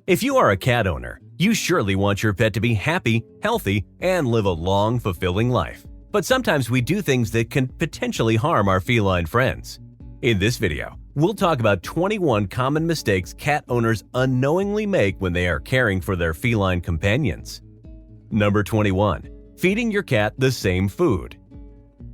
If you are a cat owner, you surely want your pet to be happy, healthy, and live a long, fulfilling life. But sometimes we do things that can potentially harm our feline friends. In this video, we'll talk about 21 common mistakes cat owners unknowingly make when they are caring for their feline companions. Number 21. Feeding your cat the same food.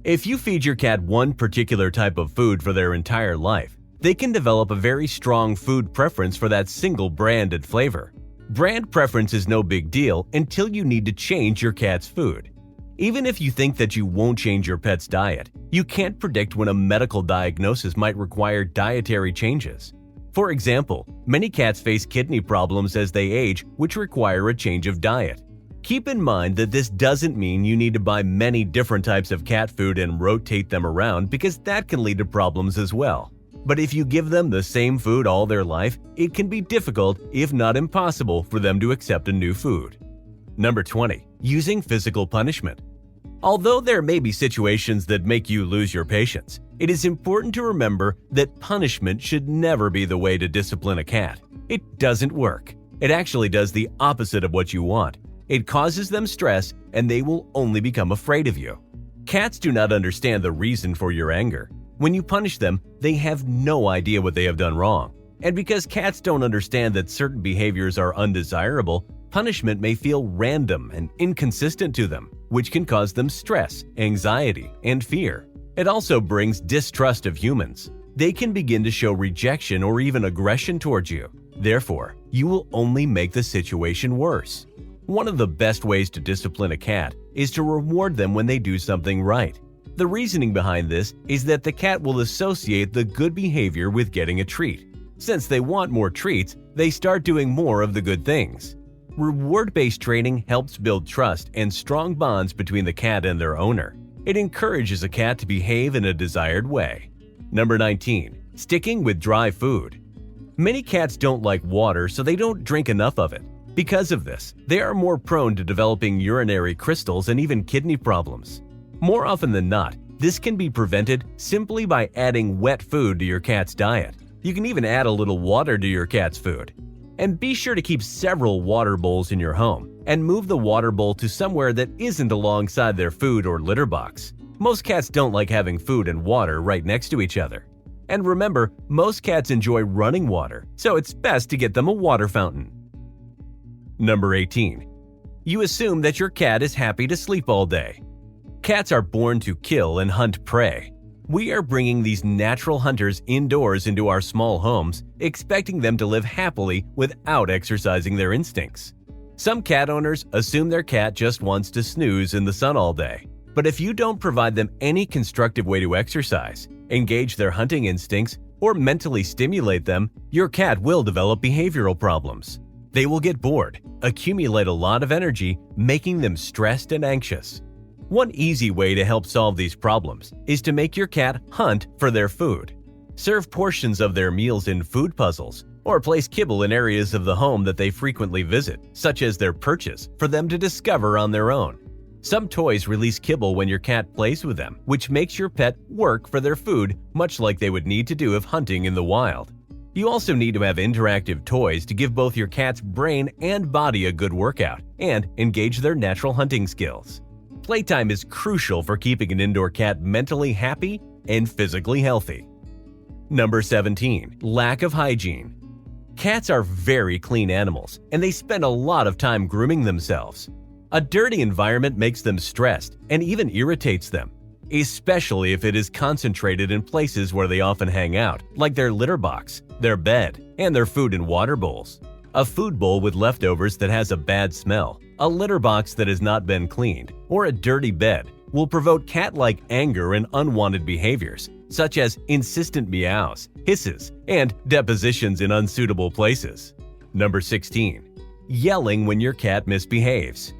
If you feed your cat one particular type of food for their entire life, they can develop a very strong food preference for that single brand and flavor. Brand preference is no big deal until you need to change your cat's food. Even if you think that you won't change your pet's diet, you can't predict when a medical diagnosis might require dietary changes. For example, many cats face kidney problems as they age, which require a change of diet. Keep in mind that this doesn't mean you need to buy many different types of cat food and rotate them around, because that can lead to problems as well. But if you give them the same food all their life, it can be difficult, if not impossible, for them to accept a new food. Number 20. Using physical punishment. Although there may be situations that make you lose your patience, it is important to remember that punishment should never be the way to discipline a cat. It doesn't work. It actually does the opposite of what you want. It causes them stress, and they will only become afraid of you. Cats do not understand the reason for your anger. When you punish them, they have no idea what they have done wrong. And because cats don't understand that certain behaviors are undesirable, punishment may feel random and inconsistent to them, which can cause them stress, anxiety, and fear. It also brings distrust of humans. They can begin to show rejection or even aggression towards you. Therefore, you will only make the situation worse. One of the best ways to discipline a cat is to reward them when they do something right. The reasoning behind this is that the cat will associate the good behavior with getting a treat. Since they want more treats, they start doing more of the good things. Reward-based training helps build trust and strong bonds between the cat and their owner. It encourages a cat to behave in a desired way. Number 19. Sticking with dry food. Many cats don't like water, so they don't drink enough of it. Because of this, they are more prone to developing urinary crystals and even kidney problems. More often than not, this can be prevented simply by adding wet food to your cat's diet. You can even add a little water to your cat's food. And be sure to keep several water bowls in your home and move the water bowl to somewhere that isn't alongside their food or litter box. Most cats don't like having food and water right next to each other. And remember, most cats enjoy running water, so it's best to get them a water fountain. Number 18. You assume that your cat is happy to sleep all day. Cats are born to kill and hunt prey. We are bringing these natural hunters indoors into our small homes, expecting them to live happily without exercising their instincts. Some cat owners assume their cat just wants to snooze in the sun all day. But if you don't provide them any constructive way to exercise, engage their hunting instincts, or mentally stimulate them, your cat will develop behavioral problems. They will get bored, accumulate a lot of energy, making them stressed and anxious. One easy way to help solve these problems is to make your cat hunt for their food. Serve portions of their meals in food puzzles, or place kibble in areas of the home that they frequently visit, such as their perches, for them to discover on their own. Some toys release kibble when your cat plays with them, which makes your pet work for their food, much like they would need to do if hunting in the wild. You also need to have interactive toys to give both your cat's brain and body a good workout and engage their natural hunting skills. Playtime is crucial for keeping an indoor cat mentally happy and physically healthy. Number 17. Lack of hygiene. Cats are very clean animals, and they spend a lot of time grooming themselves. A dirty environment makes them stressed and even irritates them, especially if it is concentrated in places where they often hang out, like their litter box, their bed, and their food and water bowls. A food bowl with leftovers that has a bad smell, a litter box that has not been cleaned, or a dirty bed will provoke cat-like anger and unwanted behaviors, such as insistent meows, hisses, and depositions in unsuitable places. Number 16. Yelling when your cat misbehaves.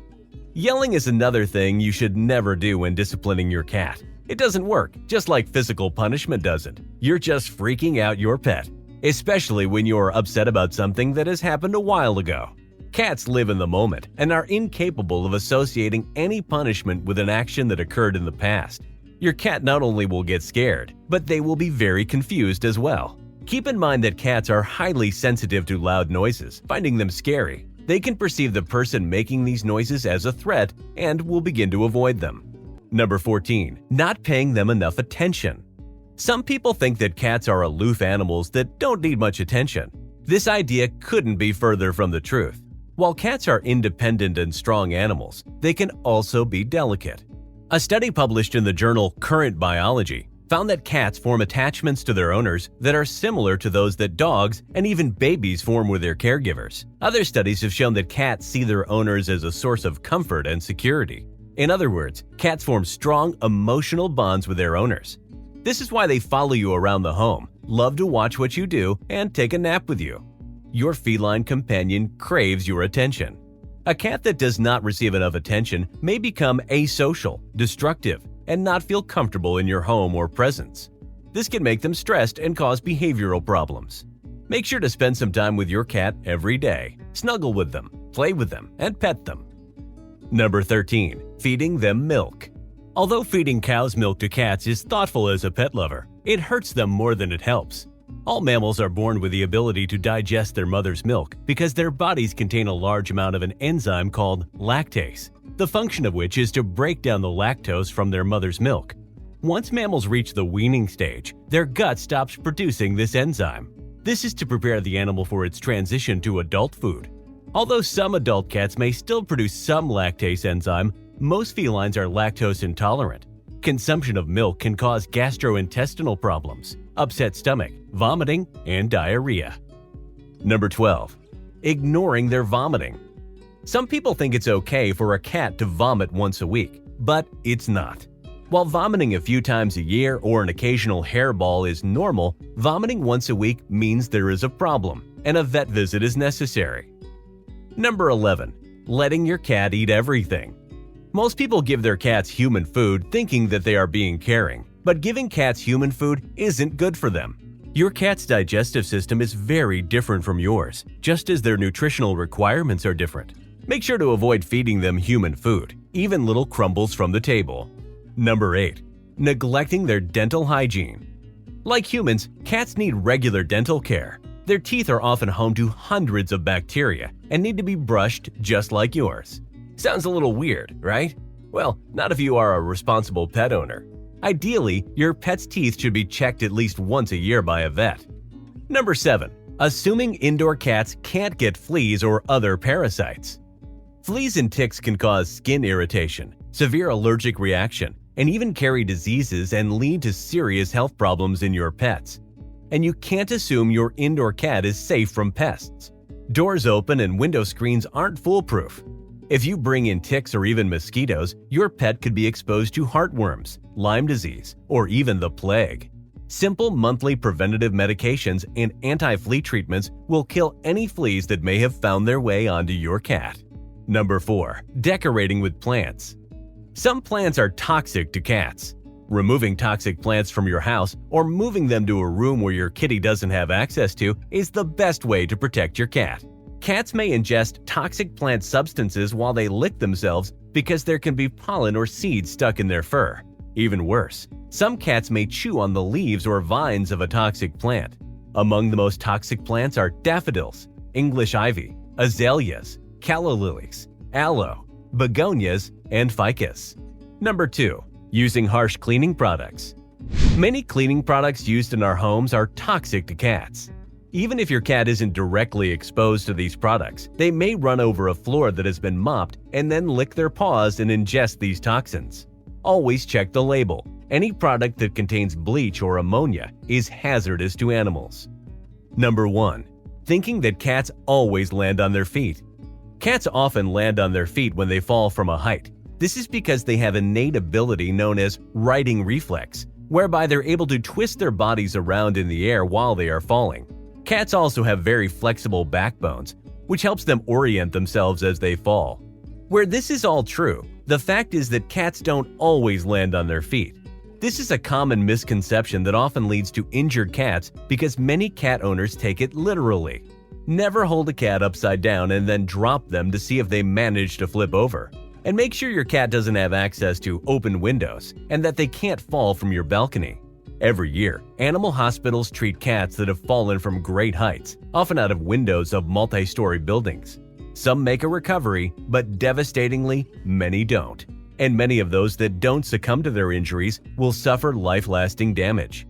Yelling is another thing you should never do when disciplining your cat. It doesn't work, just like physical punishment doesn't. You're just freaking out your pet, especially when you're upset about something that has happened a while ago. Cats live in the moment and are incapable of associating any punishment with an action that occurred in the past. Your cat not only will get scared, but they will be very confused as well. Keep in mind that cats are highly sensitive to loud noises, finding them scary. They can perceive the person making these noises as a threat and will begin to avoid them. Number 14. Not paying them enough attention. Some people think that cats are aloof animals that don't need much attention. This idea couldn't be further from the truth. While cats are independent and strong animals, they can also be delicate. A study published in the journal Current Biology found that cats form attachments to their owners that are similar to those that dogs and even babies form with their caregivers. Other studies have shown that cats see their owners as a source of comfort and security. In other words, cats form strong emotional bonds with their owners. This is why they follow you around the home, love to watch what you do, and take a nap with you. Your feline companion craves your attention. A cat that does not receive enough attention may become asocial, destructive, and not feel comfortable in your home or presence. This can make them stressed and cause behavioral problems. Make sure to spend some time with your cat every day. Snuggle with them, play with them, and pet them. Number 13. Feeding them milk. Although feeding cow's milk to cats is thoughtful as a pet lover, it hurts them more than it helps. All mammals are born with the ability to digest their mother's milk because their bodies contain a large amount of an enzyme called lactase, the function of which is to break down the lactose from their mother's milk. Once mammals reach the weaning stage, their gut stops producing this enzyme. This is to prepare the animal for its transition to adult food. Although some adult cats may still produce some lactase enzyme, most felines are lactose intolerant. Consumption of milk can cause gastrointestinal problems, upset stomach, vomiting, and diarrhea. Number 12. Ignoring their vomiting. Some people think it's okay for a cat to vomit once a week, but it's not. While vomiting a few times a year or an occasional hairball is normal, vomiting once a week means there is a problem, and a vet visit is necessary. Number 11. Letting your cat eat everything. Most people give their cats human food thinking that they are being caring, but giving cats human food isn't good for them. Your cat's digestive system is very different from yours, just as their nutritional requirements are different. Make sure to avoid feeding them human food, even little crumbles from the table. Number 8. Neglecting their dental hygiene. Like humans, cats need regular dental care. Their teeth are often home to hundreds of bacteria and need to be brushed just like yours. Sounds a little weird, right? Well, not if you are a responsible pet owner. Ideally, your pet's teeth should be checked at least once a year by a vet. Number 7. Assuming indoor cats can't get fleas or other parasites. Fleas and ticks can cause skin irritation, severe allergic reaction, and even carry diseases and lead to serious health problems in your pets. And you can't assume your indoor cat is safe from pests. Doors open and window screens aren't foolproof. If you bring in ticks or even mosquitoes, your pet could be exposed to heartworms, Lyme disease, or even the plague. Simple monthly preventative medications and anti-flea treatments will kill any fleas that may have found their way onto your cat. Number 4. Decorating with plants. Some plants are toxic to cats. Removing toxic plants from your house or moving them to a room where your kitty doesn't have access to is the best way to protect your cat. Cats may ingest toxic plant substances while they lick themselves because there can be pollen or seeds stuck in their fur. Even worse, some cats may chew on the leaves or vines of a toxic plant. Among the most toxic plants are daffodils, English ivy, azaleas, calla lilies, aloe, begonias, and ficus. Number 2. Using harsh cleaning products. Many cleaning products used in our homes are toxic to cats. Even if your cat isn't directly exposed to these products, they may run over a floor that has been mopped and then lick their paws and ingest these toxins. Always check the label. Any product that contains bleach or ammonia is hazardous to animals. Number 1. Thinking that cats always land on their feet. Cats often land on their feet when they fall from a height. This is because they have innate ability known as righting reflex, whereby they're able to twist their bodies around in the air while they are falling. Cats also have very flexible backbones, which helps them orient themselves as they fall. Where this is all true, the fact is that cats don't always land on their feet. This is a common misconception that often leads to injured cats because many cat owners take it literally. Never hold a cat upside down and then drop them to see if they manage to flip over. And make sure your cat doesn't have access to open windows and that they can't fall from your balcony. Every year, animal hospitals treat cats that have fallen from great heights, often out of windows of multi-story buildings. Some make a recovery, but devastatingly, many don't. And many of those that don't succumb to their injuries will suffer life-lasting damage.